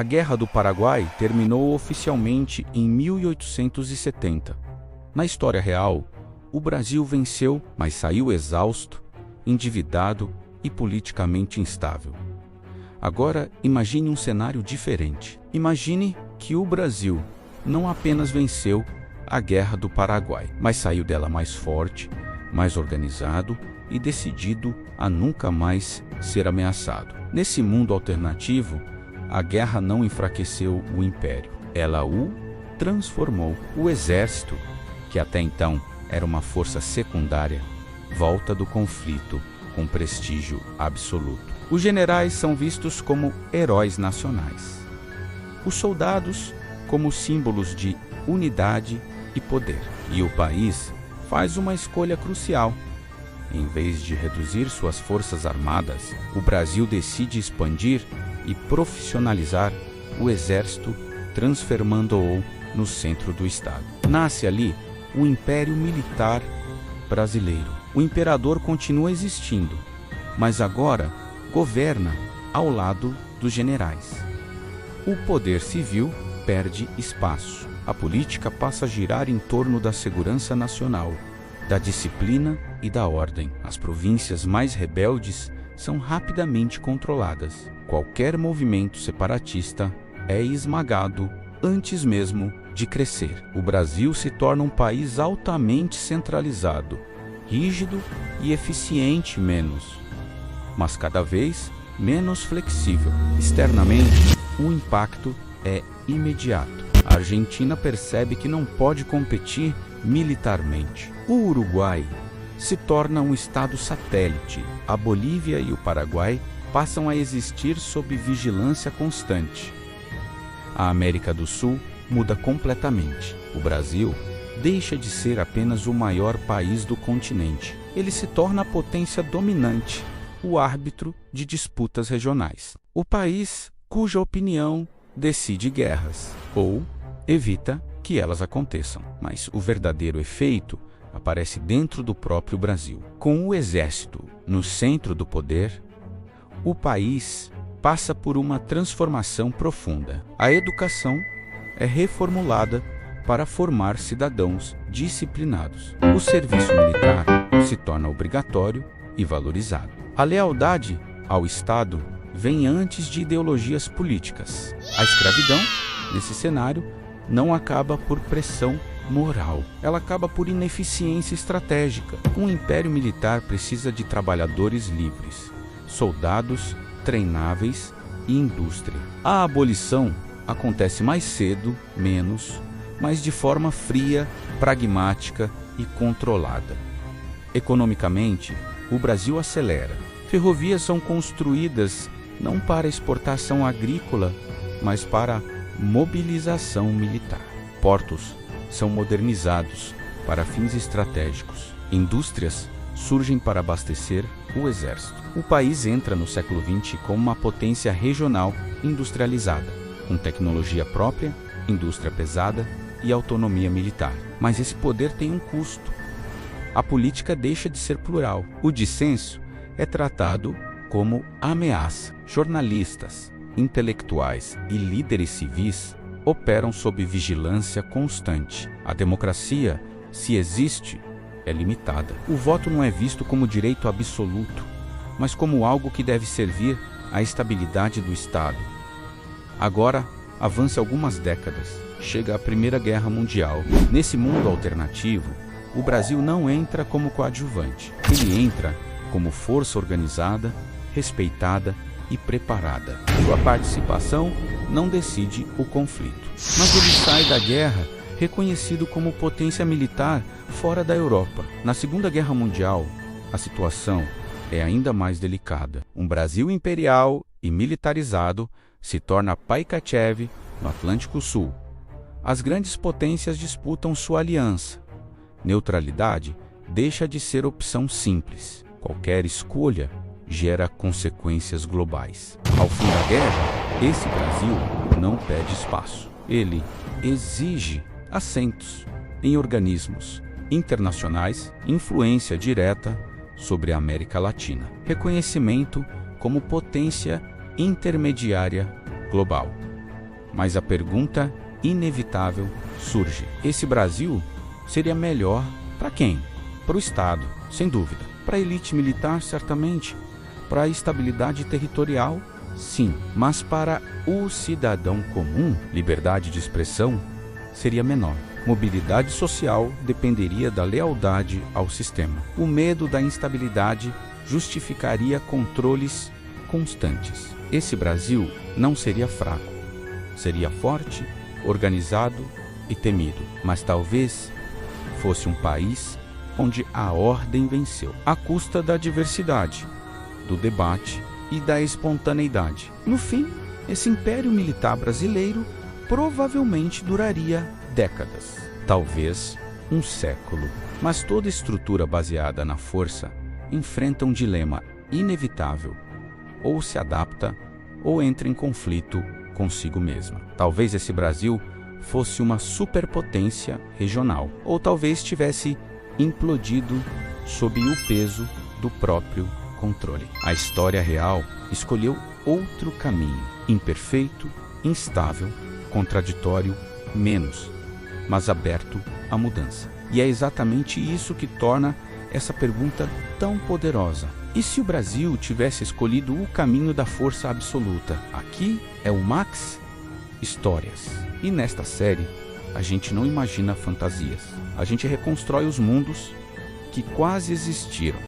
A Guerra do Paraguai terminou oficialmente em 1870. Na história real, o Brasil venceu, mas saiu exausto, endividado e politicamente instável. Agora, imagine um cenário diferente. Imagine que o Brasil não apenas venceu a Guerra do Paraguai, mas saiu dela mais forte, mais organizado e decidido a nunca mais ser ameaçado. Nesse mundo alternativo, a guerra não enfraqueceu o império, ela o transformou. O exército, que até então era uma força secundária, volta do conflito com prestígio absoluto. Os generais são vistos como heróis nacionais. Os soldados como símbolos de unidade e poder. E o país faz uma escolha crucial. Em vez de reduzir suas forças armadas, o Brasil decide expandir e profissionalizar o exército, transformando-o no centro do Estado. Nasce ali o Império Militar Brasileiro. O imperador continua existindo, mas agora governa ao lado dos generais. O poder civil perde espaço. A política passa a girar em torno da segurança nacional, da disciplina e da ordem. As províncias mais rebeldes são rapidamente controladas. Qualquer movimento separatista é esmagado antes mesmo de crescer. O Brasil se torna um país altamente centralizado, rígido e eficiente mas cada vez menos flexível. Externamente, o impacto é imediato. A Argentina percebe que não pode competir militarmente. O Uruguai se torna um estado satélite. A Bolívia e o Paraguai passam a existir sob vigilância constante. A América do Sul muda completamente. O Brasil deixa de ser apenas o maior país do continente. Ele se torna a potência dominante, o árbitro de disputas regionais. O país cuja opinião decide guerras ou evita que elas aconteçam. Mas o verdadeiro efeito aparece dentro do próprio Brasil. Com o exército no centro do poder, o país passa por uma transformação profunda. A educação é reformulada para formar cidadãos disciplinados. O serviço militar se torna obrigatório e valorizado. A lealdade ao Estado vem antes de ideologias políticas. A escravidão, nesse cenário, não acaba por pressão moral. Ela acaba por ineficiência estratégica. Um império militar precisa de trabalhadores livres, soldados treináveis e indústria. A abolição acontece mais cedo, mas de forma fria, pragmática e controlada. Economicamente, o Brasil acelera. Ferrovias são construídas não para exportação agrícola, mas para mobilização militar. Portos são modernizados para fins estratégicos. Indústrias surgem para abastecer o exército. O país entra no século XX como uma potência regional industrializada, com tecnologia própria, indústria pesada e autonomia militar. Mas esse poder tem um custo. A política deixa de ser plural. O dissenso é tratado como ameaça. Jornalistas, intelectuais e líderes civis operam sob vigilância constante. A democracia, se existe, é limitada. O voto não é visto como direito absoluto, mas como algo que deve servir à estabilidade do Estado. Agora, avança algumas décadas, chega a Primeira Guerra Mundial. Nesse mundo alternativo, o Brasil não entra como coadjuvante. Ele entra como força organizada, respeitada e preparada. Sua participação não decide o conflito, mas ele sai da guerra reconhecido como potência militar fora da Europa. Na Segunda Guerra Mundial, a situação é ainda mais delicada. Um Brasil imperial e militarizado se torna Paikhachev no Atlântico Sul. As grandes potências disputam sua aliança. Neutralidade deixa de ser opção simples. Qualquer escolha gera consequências globais. Ao fim da guerra, esse Brasil não pede espaço. Ele exige assentos em organismos internacionais, influência direta sobre a América Latina, reconhecimento como potência intermediária global. Mas a pergunta inevitável surge: esse Brasil seria melhor para quem? Para o Estado, sem dúvida. Para a elite militar, certamente. Para a estabilidade territorial, sim. Mas para o cidadão comum, liberdade de expressão seria menor. Mobilidade social dependeria da lealdade ao sistema. O medo da instabilidade justificaria controles constantes. Esse Brasil não seria fraco. Seria forte, organizado e temido. Mas talvez fosse um país onde a ordem venceu, à custa da diversidade, do debate e da espontaneidade. No fim, esse império militar brasileiro provavelmente duraria décadas, talvez um século. Mas toda estrutura baseada na força enfrenta um dilema inevitável: ou se adapta ou entra em conflito consigo mesma. Talvez esse Brasil fosse uma superpotência regional, ou talvez tivesse implodido sob o peso do próprio controle. A história real escolheu outro caminho, imperfeito, instável, contraditório, menos, mas aberto à mudança. E é exatamente isso que torna essa pergunta tão poderosa. E se o Brasil tivesse escolhido o caminho da força absoluta? Aqui é o Max Histórias. E nesta série, a gente não imagina fantasias. A gente reconstrói os mundos que quase existiram.